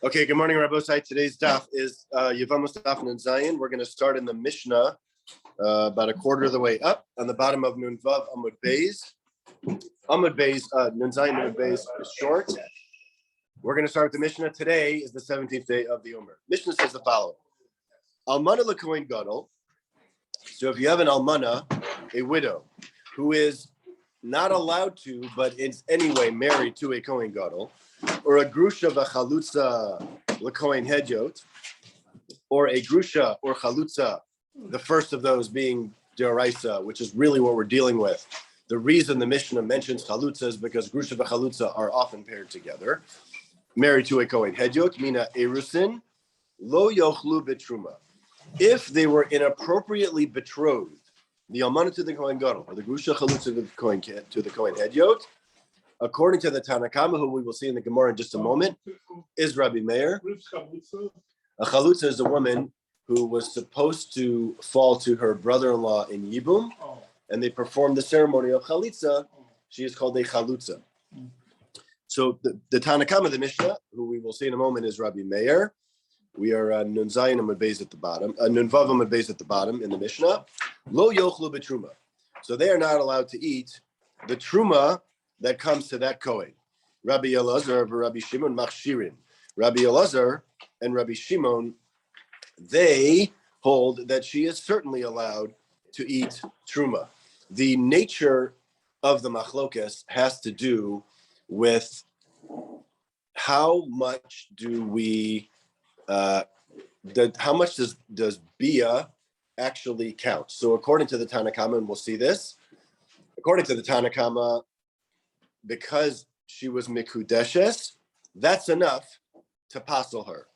Okay, good morning, Rabbosai. Today's daf is Yevamos Daf Nun Zayin. We're going to start in the Mishnah, about a quarter of the way up, on the bottom of Nun Vav Amud Beis. Amud Beis, Nun Zayin Amud Beis is short. We're going to start the Mishnah. Today is the 17th day of the Omer. Mishnah says the following: Almana lekohen gadol. So if you have an almana, a widow, who is not allowed to, but is anyway married to a kohen gadol, or a grusha v'chalutza lekohen hedyot, or a grusha or chalutza, the first of those being d'oraisa, which is really what we're dealing with. The reason the Mishnah mentions chalutza is because grusha v'chalutza are often paired together. Married to a kohen hedyot, mina erusin, lo yochlu betruma. If they were inappropriately betrothed, the almana to the kohen gadol, or the grusha chalutza to the kohen hedyot, according to the Tanakama, who we will see in the Gemara in just a moment, is Rabbi Meir. A chalutza is a woman who was supposed to fall to her brother-in-law in Yibum, and they performed the ceremony of chalitza. She is called a chalutza. So the Tanakama, the Mishnah, who we will see in a moment, is Rabbi Meir. We are Nun Zayin Amud Beis at the bottom, Nun Vav Amud Beis at the bottom in the Mishnah. Lo yochlu betruma. So they are not allowed to eat the truma that comes to that kohen. Rabbi Elazar and Rabbi Shimon machshirin. Rabbi Elazar and Rabbi Shimon, they hold that she is certainly allowed to eat truma. The nature of the machlokes has to do with how much do we, how much does bia actually count? So according to the Tanakama, and we'll see this, according to the Tanakama, because she was mikudeshes, that's enough to passel her.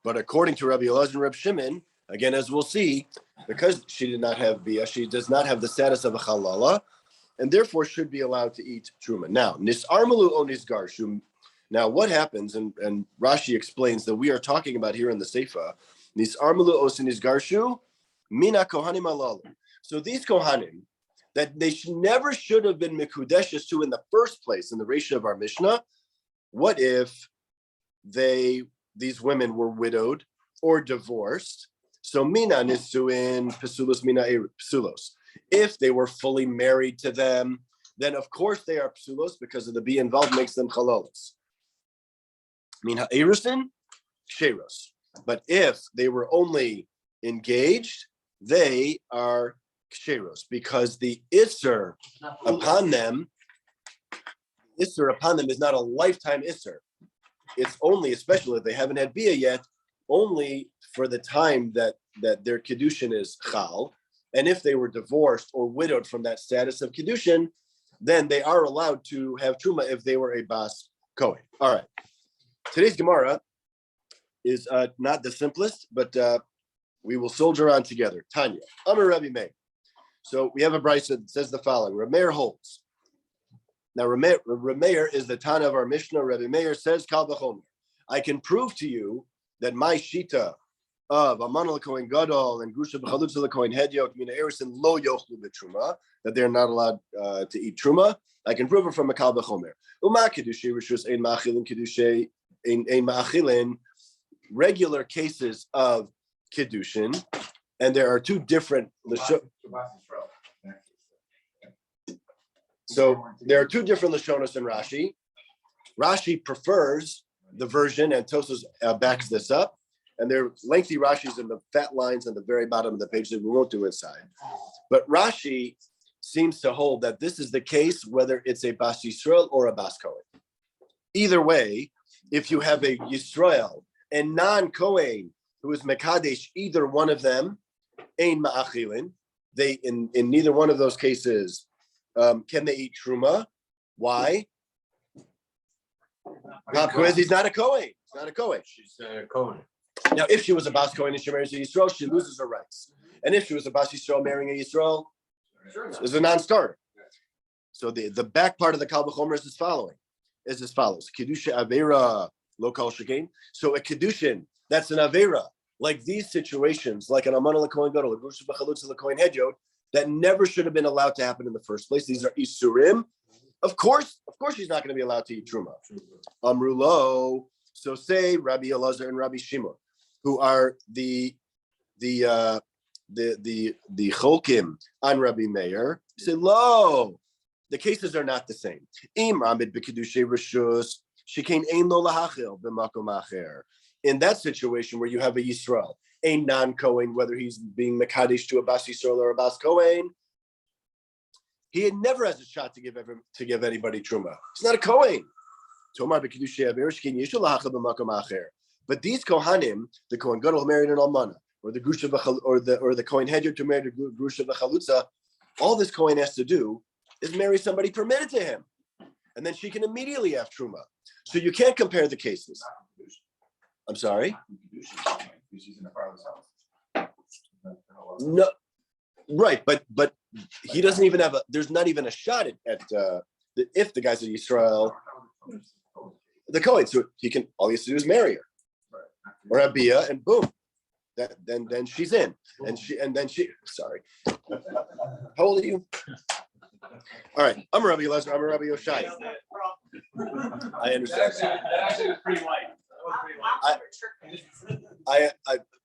But according to Rabbi Elazar and Rabbi Shimon, again, as we'll see, because she did not have bia, she does not have the status of a halala, and therefore should be allowed to eat truma. Now, nisarmalu o nisgarshu. Now, what happens, and Rashi explains that we are talking about here in the Seifa, nisarmalu o nisgarshu, mina kohanim alalu. So these kohanim, that they never should have been mikudeshes to in the first place in the ratio of our Mishnah. What if these women were widowed or divorced? So mina nisuin pesulos mina psulos. If they were fully married to them, then of course they are psulos because of the be involved makes them chalolos. Mina erusin sheros. But if they were only engaged, they are ksheros, because the isser upon them is not a lifetime isser. It's only, especially if they haven't had bia yet, only for the time that their kedushin is chal. And if they were divorced or widowed from that status of kedushin, then they are allowed to have truma if they were a bas kohen. All right. Today's Gemara is not the simplest, but we will soldier on together. Tanya, Amar Rabbi Meir. So we have a brayso that says the following: Rabbi Meir holds. Now, Rabbi Meir is the Tana of our Mishnah. Rabbi Meir says, Kal v'chomer, I can prove to you that my shita of Almana lekohen gadol and grusha b'chalutza lekohen hedyot mina erusin lo yochlu b'truma, that they're not allowed to eat truma. I can prove it from a Kal v'chomer. Uma kedushay rishus ein ma'achilin kedushay ein ma'achilin, regular cases of kedushin, and there are two different. So there are two different Lashonos in Rashi. Rashi prefers the version, and Tosfos backs this up. And there are lengthy Rashis in the fat lines on the very bottom of the page that we won't do inside. But Rashi seems to hold that this is the case whether it's a Bas Yisrael or a Bas Kohen. Either way, if you have a Yisrael and non-Kohen who is Mekadesh, either one of them, Ein Ma'achilin, they in neither one of those cases can they eat truma? Why? Because he's not a Kohen. He's not a Kohen. She's a Kohen. Now, if she was a Bas Kohen and she marries a Yisrael, she loses her rights. And if she was a Bas Yisrael marrying a Yisrael, is a non-starter. So the back part of the Kal v'chomer is as follows: Kedusha Avera lo kal shekain. So a Kedushin, that's an Avera. Like these situations, like an Almana lekohen gadol, a grusha b'chalutza lekohen hedyot, that never should have been allowed to happen in the first place. These are isurim Of course, she's not going to be allowed to eat truma. Amrulo. So say Rabbi Elazar and Rabbi Shimon, who are the cholkim on Rabbi Meir, say, lo, the cases are not the same. In that situation where you have a Yisrael, a non-Kohen, whether he's being Mekadesh to a Bas Yisrael or a Bas Kohen, he never has a shot to give anybody truma. He's not a Kohen. But these Kohanim, the Kohen Gadol married an Almana, or the Grusha or the Kohen Hedger to marry the Grusha V'Chalutza, all this Kohen has to do is marry somebody permitted to him, and then she can immediately have truma. So you can't compare the cases. I'm sorry. No, right, but he doesn't even have there's not even a shot at if the guy's in Israel, the Kohen, so all he has to do is marry her, or Abiyah, and boom, then she's in, and then she. Sorry, how old are you? All right, I'm Rabbi Elazar. I'm Rabbi Yoshai. I understand. That actually was pretty light.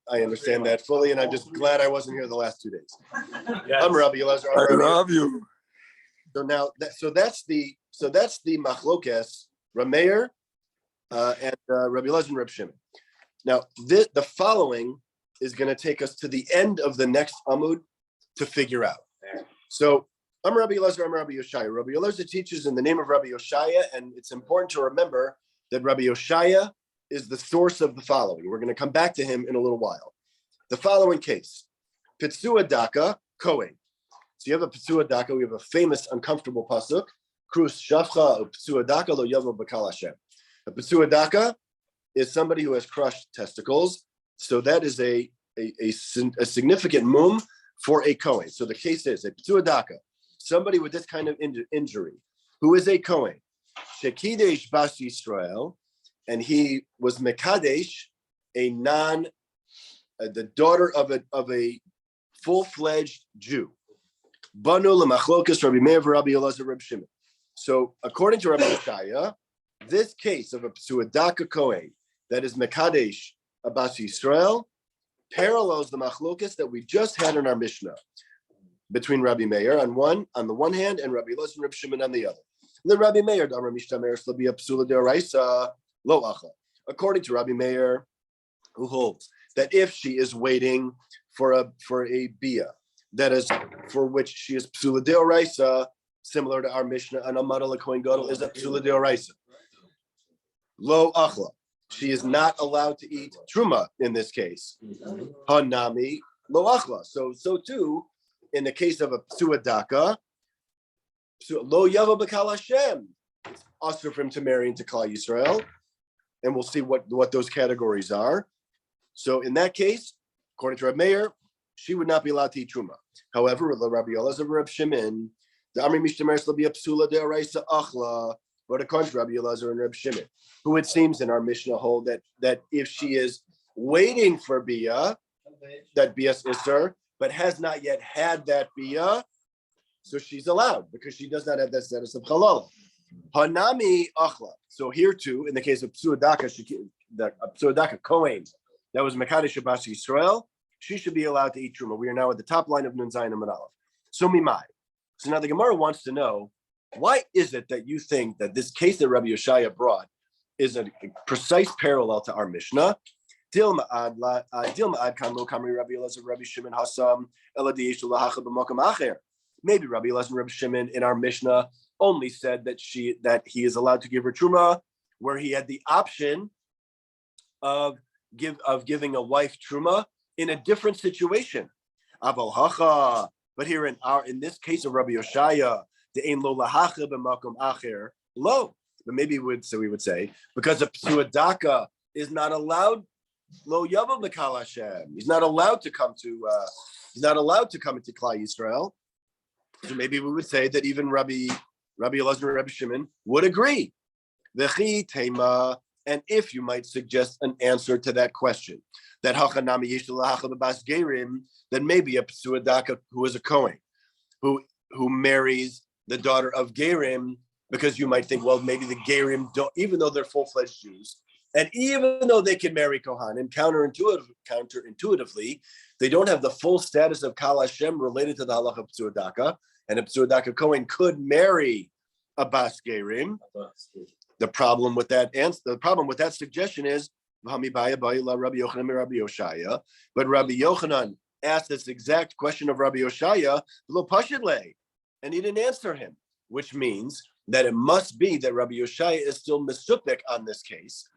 I understand that fully, and I'm just glad I wasn't here the last 2 days. Yes. I'm Rabbi Elazar. I love you. So now, that's the machlokes Rameir and Rabbi Elazar and Rabbi Shimon. Now, the following is going to take us to the end of the next Amud to figure out. So I'm Rabbi Elazar. I'm Rabbi Yoshaya. Rabbi Elazar teaches in the name of Rabbi Yoshaya, and it's important to remember that Rabbi Yoshaya is the source of the following. We're going to come back to him in a little while. The following case, Pitsua Daka, Kohen. So you have a Pitsua Daka, we have a famous uncomfortable pasuk, Krus Shavcha Pitsua Daka lo yavo b'kal Hashem. A Pitsua Daka is somebody who has crushed testicles. So that is a significant mum for a Kohen. So the case is a Pitsua Daka, somebody with this kind of injury, who is a Kohen, Shekidesh Bas Yisrael, and he was Mekadesh, the daughter of a full-fledged Jew. Banu lemachlokas Rabbi Meir v'Rabbi Elazar Reb Shimon. So according to Rabbi Yoshaya, this case of a Pitsua Daka Kohen that is Mekadesh Bas Yisrael parallels the machlokas that we just had in our Mishnah between Rabbi Meir on the one hand and Rabbi Elazar and Reb Shimon on the other. And the Rabbi Meir, Lo Acha. According to Rabbi Meir, who holds that if she is waiting for a bia, that is for which she is psula deoraisa, similar to our Mishnah, an amada lekohen gadol is a psula deoraisa. Lo achla, she is not allowed to eat truma in this case. Hanami lo achla. So too, in the case of a psua daka, lo yava b'kal Hashem, it's also for him to marry into Klal Yisrael. And we'll see what those categories are. So in that case, according to Rabbi Meir, she would not be allowed to eat truma. However, Rabbi Elazar Reb Shimon, the Amri Mishtameres be a psula deoraisa achla, but according to Rabbi Elazar and Reb Shimon, who it seems in our Mishnah hold that if she is waiting for bia, that bia is isser, but has not yet had that bia, so she's allowed because she does not have that status of halal. Hanami achla. So here too, in the case of Ptsua Daka, the Ptsua Daka Kohen, that was Mekadesh Bas Yisrael, she should be allowed to eat truma. We are now at the top line of Nun Zayin and Aleph. So mimai. So now the Gemara wants to know, why is it that you think that this case that Rabbi Yoshaya brought is a precise parallel to our Mishnah? Maybe Rabbi Elazar and Rabbi Shimon in our Mishnah only said that he is allowed to give her truma, where he had the option of giving a wife truma in a different situation. Aval hacha, but here in this case of Rabbi Yoshaya, the ein lo lahacha b'makom acher lo. But maybe we would say because a psua daka is not allowed lo yava b'kal Hashem. He's not allowed to come to into Klal Yisrael. So maybe we would say that even Rabbi Elazar and Rabbi Shimon would agree. V'chi tema, and if you might suggest an answer to that question, that hachanami yesh lahacha b'bas gerim, then maybe a psua daka who is a Kohen, who marries the daughter of gerim, because you might think, well, maybe the Gerim don't, even though they're full-fledged Jews, and even though they can marry Kohanim, counterintuitively, they don't have the full status of Kal Hashem related to the halacha of Psua Daka, and a Psua Daka Kohen could marry a Bas Gerim. The problem with that suggestion is, but Rabbi Yochanan asked this exact question of Rabbi Yoshaya, and he didn't answer him, which means that it must be that Rabbi Yoshaya is still misupik on this case,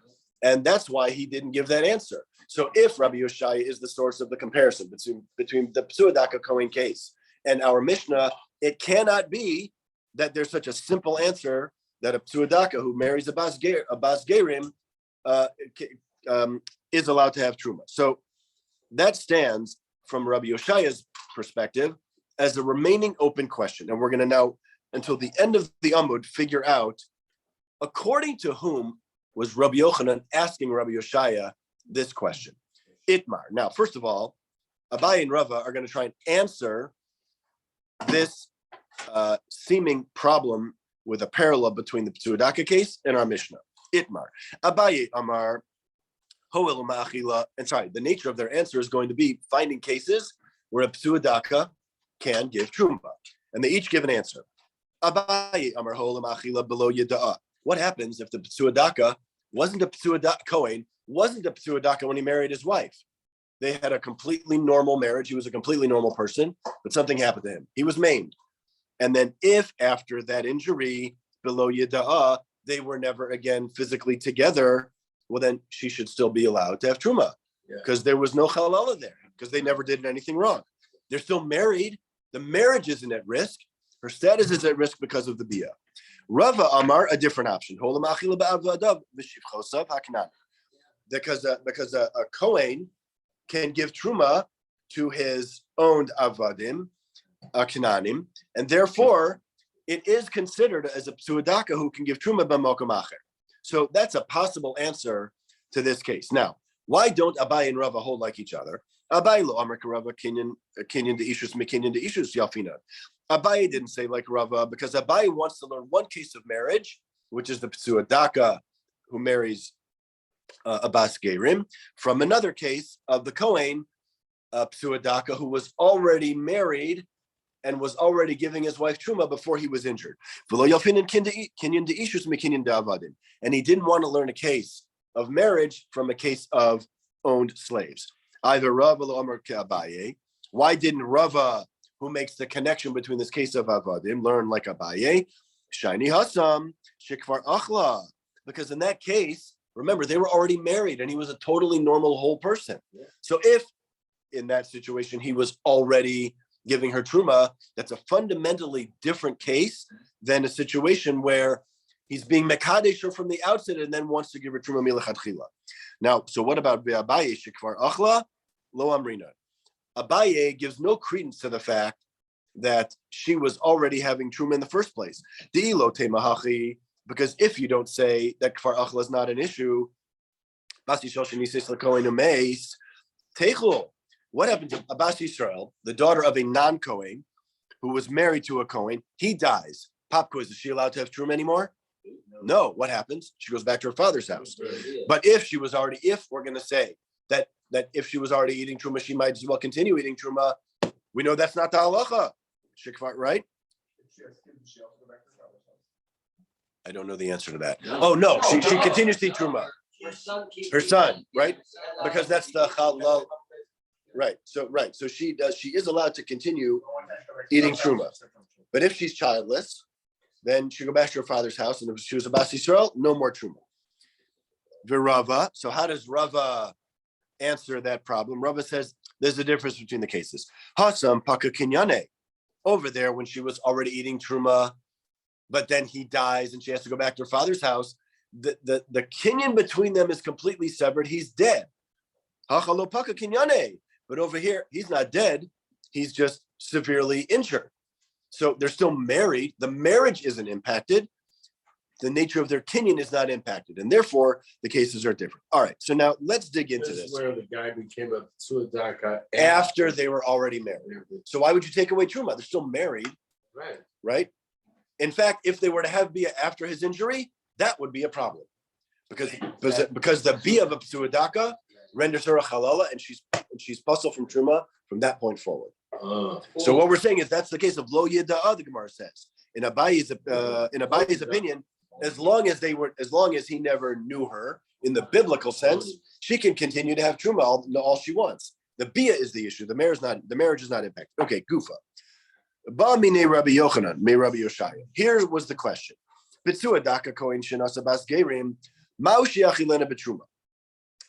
and that's why he didn't give that answer. So if Rabbi Yoshaya is the source of the comparison between the Psua Daka Kohen case and our Mishnah, it cannot be that there's such a simple answer that a Psua Daka who marries a Bas Gerim is allowed to have Truma. So that stands from Rabbi Yoshaya's perspective as a remaining open question. And we're going to now, until the end of the Amud, figure out according to whom was Rabbi Yochanan asking Rabbi Yoshaya this question. Itmar. Now, first of all, Abaye and Rava are going to try and answer this seeming problem with a parallel between the Psua Daka case and our Mishnah. Itmar. Abaye Amar, Hoel Ma'achila, and sorry, the nature of their answer is going to be finding cases where a Psua Daka can give Truma. And they each give an answer. Abaye Amar Hoel Ma'achila below Yada'a. What happens if the Psua Daka wasn't a Psua Daka Kohen, wasn't a Psua Daka when he married his wife? They had a completely normal marriage. He was a completely normal person, but something happened to him. He was maimed. And then if after that injury, below Yada'a, they were never again physically together, well, then she should still be allowed to have Truma because there was no halala there because they never did anything wrong. They're still married. The marriage isn't at risk. Her status is at risk because of the bia. Rava Amar, a different option. Because a Kohen can give Truma to his owned avadim, Kananim, and therefore it is considered as a Psua Daka who can give Truma b'mokum acher. So that's a possible answer to this case. Now, why don't Abaye and Rava hold like each other? Abaye lo Amar Rava kinyan de ishus mekinyan de ishus yafina. Abaye didn't say like Rava because Abaye wants to learn one case of marriage, which is the Psua Daka who marries a Bas Gerim, from another case of the Kohen Psua Daka who was already married and was already giving his wife Truma before he was injured. And he didn't want to learn a case of marriage from a case of owned slaves. Either Rava lo Amar Abaye. Why didn't Rava, who makes the connection between this case of Avadim, learn like Abaye? Shiny Hassam, Shikvar Achla. Because in that case, remember, they were already married and he was a totally normal whole person. Yeah. So if in that situation he was already giving her Truma, that's a fundamentally different case than a situation where he's being Mekadesh her from the outset and then wants to give her Truma milachatchila. Now, so what about Abaye Shikvar Achla? Lo Amrina. Abaye gives no credence to the fact that she was already having Truma in the first place. De'ilo temahachi, because if you don't say that Kfar Achla is not an issue, what happened to Abbas Yisrael, the daughter of a non-Kohen, who was married to a Kohen? He dies. Pop quiz, is she allowed to have Truma anymore? No. What happens? She goes back to her father's house. But if we're going to say that if she was already eating Truma, she might as well continue eating Truma, we know that's not the halacha. Shikvar, right? I don't know the answer to that. Oh, no. She continues to eat Truma. Her son, right? Because that's the halal. Right. So she is allowed to continue eating Truma. But if she's childless, then she go back to her father's house, and if she was a Bas Yisrael, no more Truma. Virava. So how does Rava answer that problem? Rava says there's a difference between the cases. Hasam Paka Kinyane. Over there, when she was already eating Truma, but then he dies and she has to go back to her father's house, the kinyan between them is completely severed. He's dead. Hachalo Paka Kinyane. But over here, he's not dead. He's just severely injured. So they're still married. The marriage isn't impacted. The nature of their kinyan is not impacted. And therefore, the cases are different. All right. So now let's dig into this. This is where the guy became a Psua Daka after they were already married. So why would you take away Truma? They're still married. Right. Right? In fact, if they were to have bia after his injury, that would be a problem because the bia of a psuadaka renders her a halala, and she's puzzled from truma from that point forward. So what we're saying is that's the case of lo yida'a. The Gemara says in Abayi's opinion, as long as he never knew her in the biblical sense, she can continue to have truma all she wants. The bia is the issue. The marriage is not impacted. Okay, gufa. Ba mine Rabbi Yochanan, me Rabbi Yoshaya. Here was the question. Bitzuadaka kohen shenasa bas gerim, ma'u shiachilena betruma.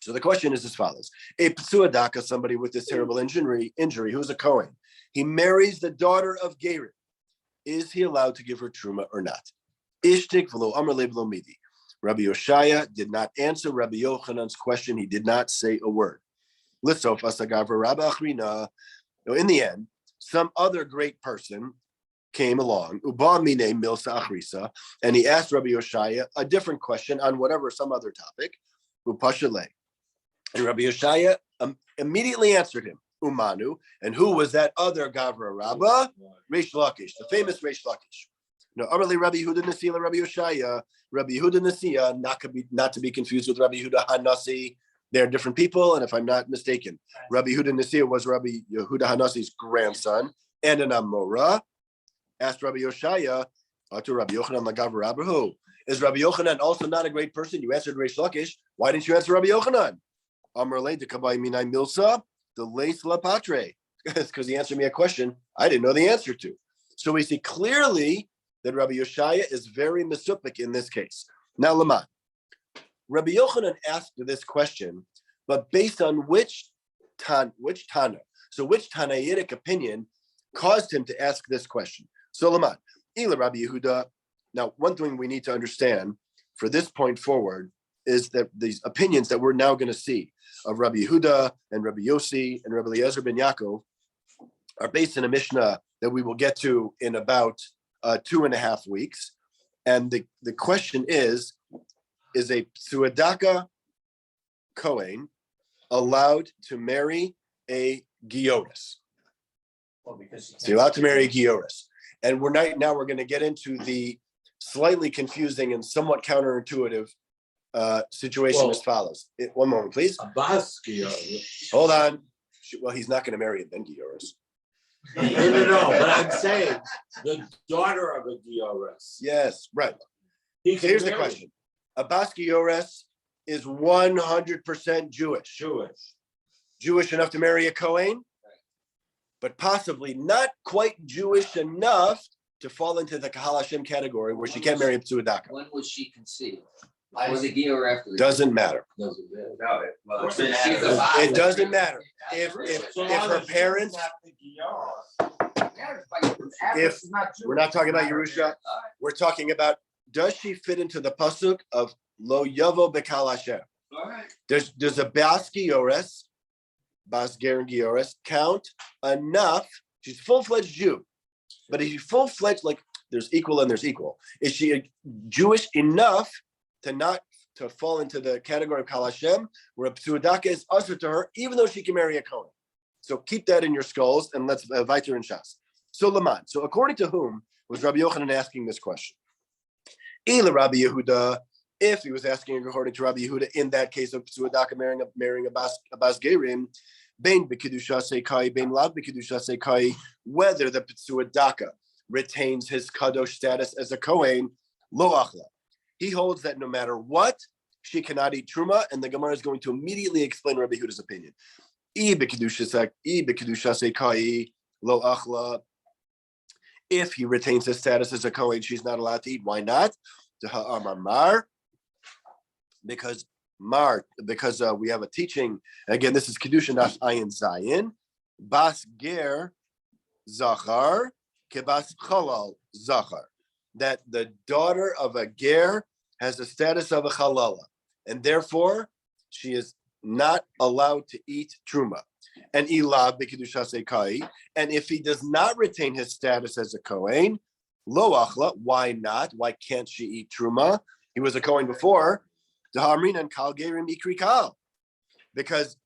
So the question is as follows: a psuadaka, somebody with this terrible injury, who's a kohen, he marries the daughter of gerim. Is he allowed to give her truma or not? Ishtik v'lo amar le'v'lo midi. Rabbi Yoshaya did not answer Rabbi Yochanan's question. He did not say a word. Lissof asagav Rabbi Achrina. In the end, some other great person came along, Uba mine milsa achrisa, and he asked Rabbi Yoshaya a different question on some other topic, Upashale. And Rabbi Yoshaya immediately answered him, Umanu. And who was that other Gavra Rabbah? Reish Lakish, the famous Reish Lakish. No, Amarli Rabbi Yehuda Nasiya, Rabbi Yoshaya, Rabbi Yehuda Nasiya, not to be confused with Rabbi Yehuda Hanasi. They're different people, and if I'm not mistaken, Rabbi Yehuda Nasiya was Rabbi Yehuda Hanasi's grandson and an Amora. Asked Rabbi Yoshaya to Rabbi Yochanan Lagav Rabbahu. Is Rabbi Yochanan also not a great person? You answered Reish Lakish. Why didn't you answer Rabbi Yochanan? Amarle de Kabai Minai Milsa, the Lace La Patre. Because he answered me a question I didn't know the answer to. So we see clearly that Rabbi Yoshaya is very misupik in this case. Now, Laman. Rabbi Yochanan asked this question, but based on which Tana? So which Tanaitic opinion caused him to ask this question? So Laman, Ila Rabbi Yehuda. Now, one thing we need to understand for this point forward is that these opinions that we're now going to see of Rabbi Yehuda and Rabbi Yossi and Rabbi Eliezer ben Yaakov are based in a Mishnah that we will get to in about 2.5 weeks. And the question is a Psuadaka Kohen allowed to marry a Gioris? So you're allowed to marry a Gioris. And we're going to get into the slightly confusing and somewhat counterintuitive situation as follows. One moment, please. Abbas Gioris. Hold on. Well, he's not going to marry a Ben Gioris. No, but I'm saying the daughter of a Gioris. Yes, right. Here's the question. Abbas Gioris is 100% Jewish. Jewish enough to marry a Kohen, but possibly not quite Jewish enough to fall into the Kahal Hashem category where she can't marry a Psuadaka. When was she conceived? Before the Gia or after the Doesn't matter. It doesn't matter. If her parents, we're not talking about Yerusha, we're talking about, does she fit into the pasuk of Lo Yavo Bekal Hashem? Does a Bas Gioris, Bas Ger Gioris, count enough? She's a full-fledged Jew, but is she full-fledged, like there's equal and there's equal? Is she Jewish enough to fall into the category of Kal Hashem, where a Psuadaka is usher to her, even though she can marry a Kohen? So keep that in your skulls, and let's weiter in Shas. So Laman. So according to whom was Rabbi Yochanan asking this question? Ela Rabbi Yehuda. If he was asking according to Rabbi Yehuda, in that case of Psuadaka marrying a Bas Gerim, Bein B'Kedusha Seikai, Bein Lav B'Kedusha Seikai, whether the Psuadaka retains his Kadosh status as a Kohen, Lo Achla. He holds that no matter what, she cannot eat truma, and the Gemara is going to immediately explain Rabbi Yehuda's opinion. If he retains his status as a Kohen, she's not allowed to eat. Why not? Because we have a teaching. Again, this is Kedusha Naf Ayin Zayin. Bas Ger Zachar Kebas Chalal Zachar. That the daughter of a ger has the status of a halala, and therefore she is not allowed to eat truma. And ilav b'kedusha sekai. And if he does not retain his status as a kohen, lo achla. Why not? Why can't she eat truma? He was a kohen before. Dahamrin and kal gerim ikri kal, because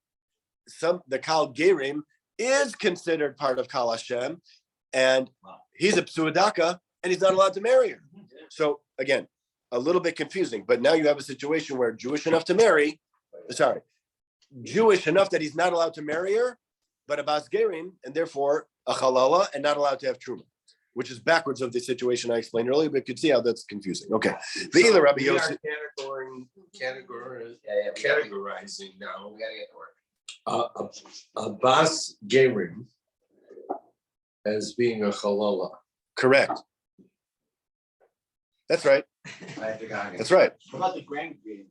the kal gerim is considered part of Kal Hashem, and he's a psuadaka. and he's not allowed to marry her. So again, a little bit confusing, but now you have a situation where Jewish enough to marry, Jewish enough that he's not allowed to marry her, but a bas gerim, and therefore a halala, and not allowed to have truma, which is backwards of the situation I explained earlier, but you could see how that's confusing. Okay. The either Rabbi We are Yossi, categorizing now We gotta get to work. a bas gerim as being a halala. correct. That's right. That's right. What about the grand game?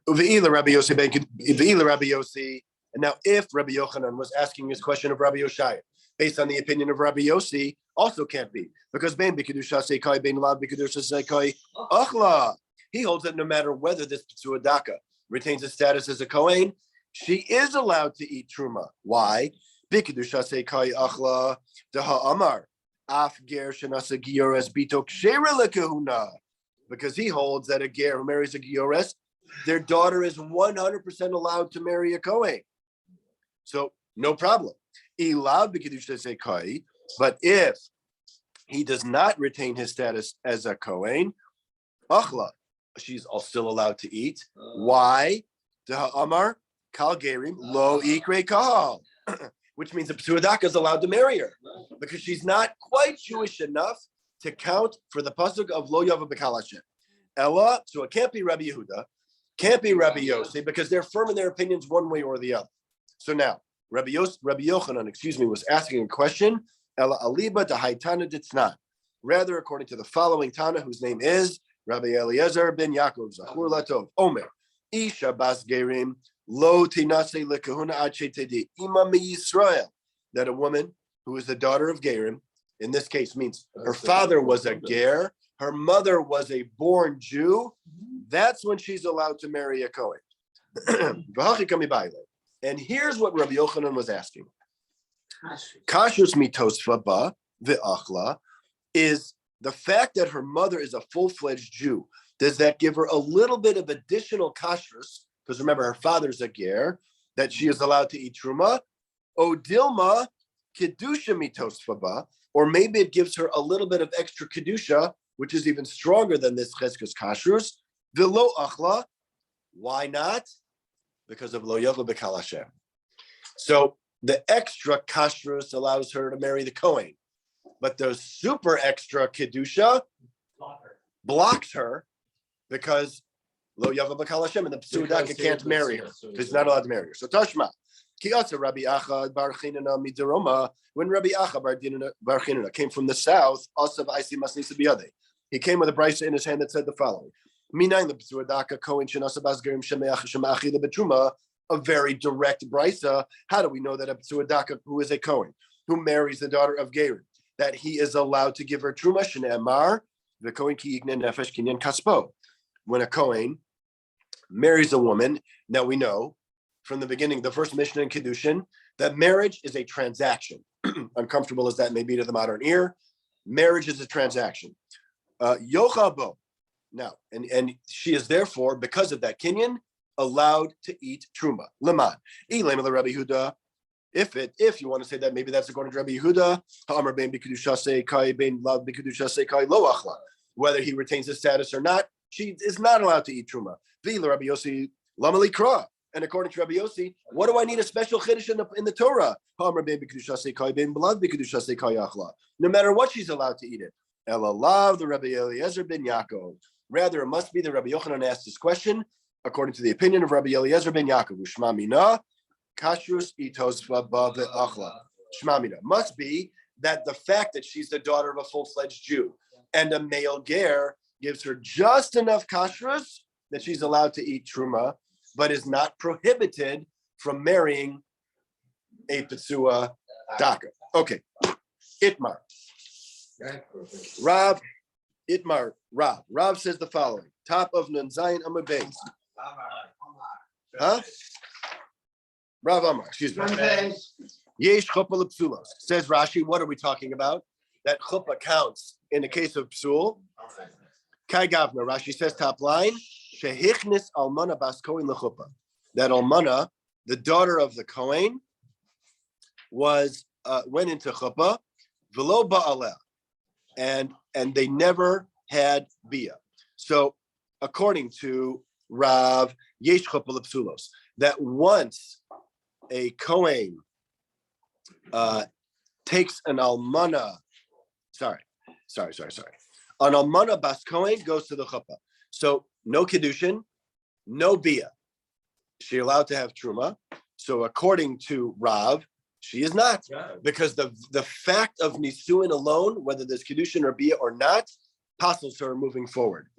Ve'ila Rabbi Yossi, ve'ila Rabbi Yossi. And now, if Rabbi Yochanan was asking his question of Rabbi Yoshai, based on the opinion of Rabbi Yossi, also can't be, because ben b'kedusha seikai, ben lav b'kedusha seikai, achla. He holds that no matter whether this Petzuadaka retains his status as a Kohen, she is allowed to eat truma. Why? B'kedusha seikai achla deha amar af ger shenasa giores bito kshera lekehuna. Because he holds that a ger who marries a giores, their daughter is 100% allowed to marry a Kohen. So no problem. But if he does not retain his status as a Kohen, achla, she's still allowed to eat. Why? Amar kal gerim lo ikre kahal, which means the Psuadaka is allowed to marry her because she's not quite Jewish enough to count for the pasuk of lo yava b'kal Hashem. Ella, so it can't be Rabbi Yehuda, can't be Rabbi Yossi, because they're firm in their opinions one way or the other. So now, Rabbi Yochanan, was asking a question. Ella aliba de haitana ditznan. Rather, according to the following Tana, whose name is Rabbi Eliezer ben Yaakov Zachur Latov Omer Isha bas gerim lo tinase lekahuna achetedi ima mi Yisrael. That a woman who is the daughter of gerim, in this case, means her father was a ger, her mother was a born Jew. That's when she's allowed to marry a Kohen. And here's what Rabbi Yochanan was asking. Kashrus mitosfa ba ve'achla is the fact that her mother is a full-fledged Jew. Does that give her a little bit of additional kashrus? Because remember, her father's a ger, that she is allowed to eat truma. O dilma kedusha mitosfa ba, or maybe it gives her a little bit of extra kedusha, which is even stronger than this cheskus kashrus. V'lo achla, why not? Because of lo yava b'kal Hashem. So the extra kashrus allows her to marry the Kohen, but the super extra kedusha blocks her because lo yava b'kal Hashem, and the Psuadaka can't marry her because he's not allowed to marry her. So Tashma, ki asa Rabbi Acha bar Chinana midaroma, when Rabbi Acha bar Chinana came from the south, also Isi Masnisa Biyade, he came with a brisa in his hand that said the following. Minayin the Psuadaka Kohen Shenasa Bas Gerim Shemeach Shemachi the Betruma, a very direct brisa. How do we know that a Psuadaka who is a Kohen, who marries the daughter of Gerim, that he is allowed to give her Truma? Shne'emar the Kohen ki yignen nefesh kinyan kaspo. When a Kohen marries a woman, now we know from the beginning, the first Mishnah in Kiddushin, that marriage is a transaction. Uncomfortable as that may be to the modern ear, marriage is a transaction. Yochabo. Now, and she is therefore, because of that kinyan, allowed to eat truma. Leman. Rabbi Yehuda. If you want to say that, maybe that's according to Rabbi Yehuda. Whether he retains his status or not, she is not allowed to eat truma. Rabbi Yossi lamali kra. And according to Rabbi Yossi, what do I need a special chiddush in the Torah? No matter what, she's allowed to eat it. Elalav the Rabbi Eliezer ben Yaakov. Rather, it must be that Rabbi Yochanan asked this question according to the opinion of Rabbi Eliezer ben Yaakov. Shma mina, kashrus itosva ba ve'achla. Shma mina must be that the fact that she's the daughter of a full-fledged Jew and a male ger gives her just enough kashrus that she's allowed to eat truma, but is not prohibited from marrying a Petsua Daka. Okay, Itmar. Rav says the following. Top of Nun Zayin Amud Beis. Huh? Rav Amar, excuse me. Yesh chuppah lepsulos. Says Rashi, what are we talking about? That chuppah counts in the case of psul. Kai Gavna, Rashi says top line. Shehichnis almana bas kohen lechuppah. That almana, the daughter of the Kohen, went into chuppah. V'lo ba'aleh. And and they never had bia. So according to Rav Yesh Chuppah L'Psulos, that once a Kohen takes an almana, an almana bas Kohen goes to the chuppah. So no kedushin, no bia. She allowed to have truma. So according to Rav, she is not, because the fact of nisuin alone, whether there's kedushin or bia or not, passes her moving forward.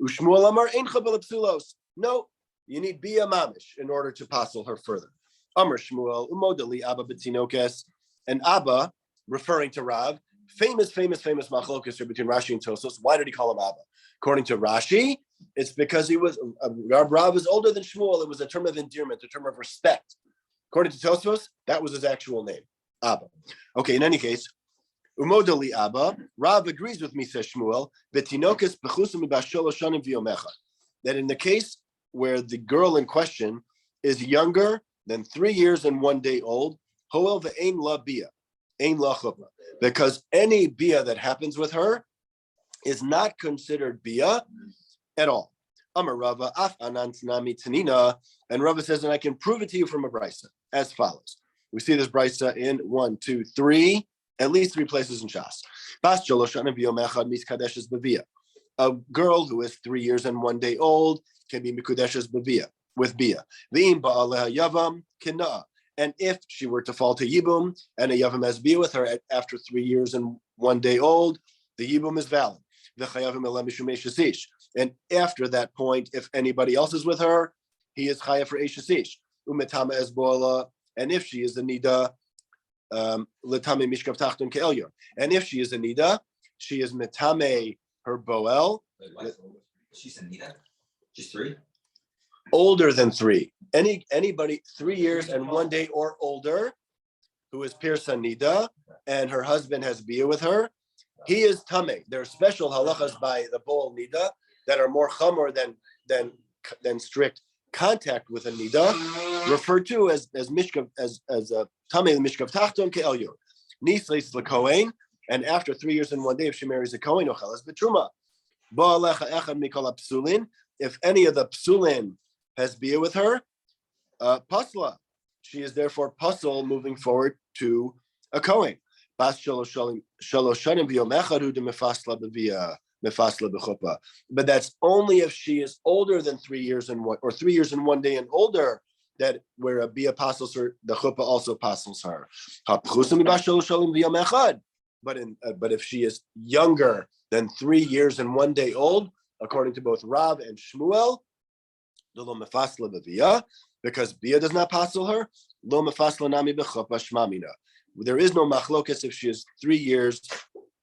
Ushmuel Amar ein Chuppah L'Psulos. No, you need bia mamish in order to passel her further. Amar Shmuel umodali Abba B'Tinokes, and Abba, referring to Rav, famous machlokas between Rashi and Tosos. Why did he call him Abba? According to Rashi, it's because he was Rav is older than Shmuel. It was a term of endearment, a term of respect. According to Tosos, that was his actual name, Abba. Okay, in any case, umodali Abba, Rav agrees with me, says Shmuel, B'Tinokes b'chusam b'ashol shanim v'yomecha, that in the case where the girl in question is younger than 3 years and 1 day old, hoel ve'ein la bia, ein la chuppah, because any bia that happens with her is not considered bia at all. Amar Rava af anan tnami tanina, and Rava says, and I can prove it to you from a brisa as follows. We see this brisa in 1, 2, 3, at least 3 places in Shas. Bas shalosh shanim v'yom mis kadeshes b'via. A girl who is 3 years and 1 day old can be mikudeshes b'via, with bia. V'im ba'aleha yavam kina. And if she were to fall to yibum and a yavam has bia with her after 3 years and 1 day old, the yibum is valid. And after that point, if anybody else is with her, he is chayav for eshesish. Umetama esbola. And if she is a nida, letame mishkav tachton ke'elyon. And if she is a nida, she is metame her boel. She's a nida? Just 3? Older than 3. Anybody 3 years and 1 day or older who is pirsa nida and her husband has bia with her, he is tameh. There are special halachas by the boel nida that are more chamor than strict contact with a nida, referred to as mishkav as a tameh mishkav tachton ke'elyon. Nisleis lekohen, and after 3 years and 1 day, if she marries a kohen, ochelas betruma. Ba'alecha echad mikol psulin. If any of the psulin has bia with her, pasla. She is therefore pasul moving forward to a kohen. But that's only if she is older than 3 years and 3 years and 1 day and older, that where a bia passes her, the chuppah also passes her. But if she is younger than 3 years and 1 day old, according to both Rav and Shmuel, because bia does not passel her, there is no machlokas if she is 3 years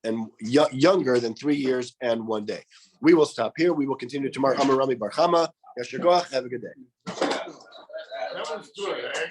and younger than 3 years and 1 day. We will stop here. We will continue tomorrow. Amar Rami Bar Chama. Yasher Koach. Have a good day. That one's good, eh?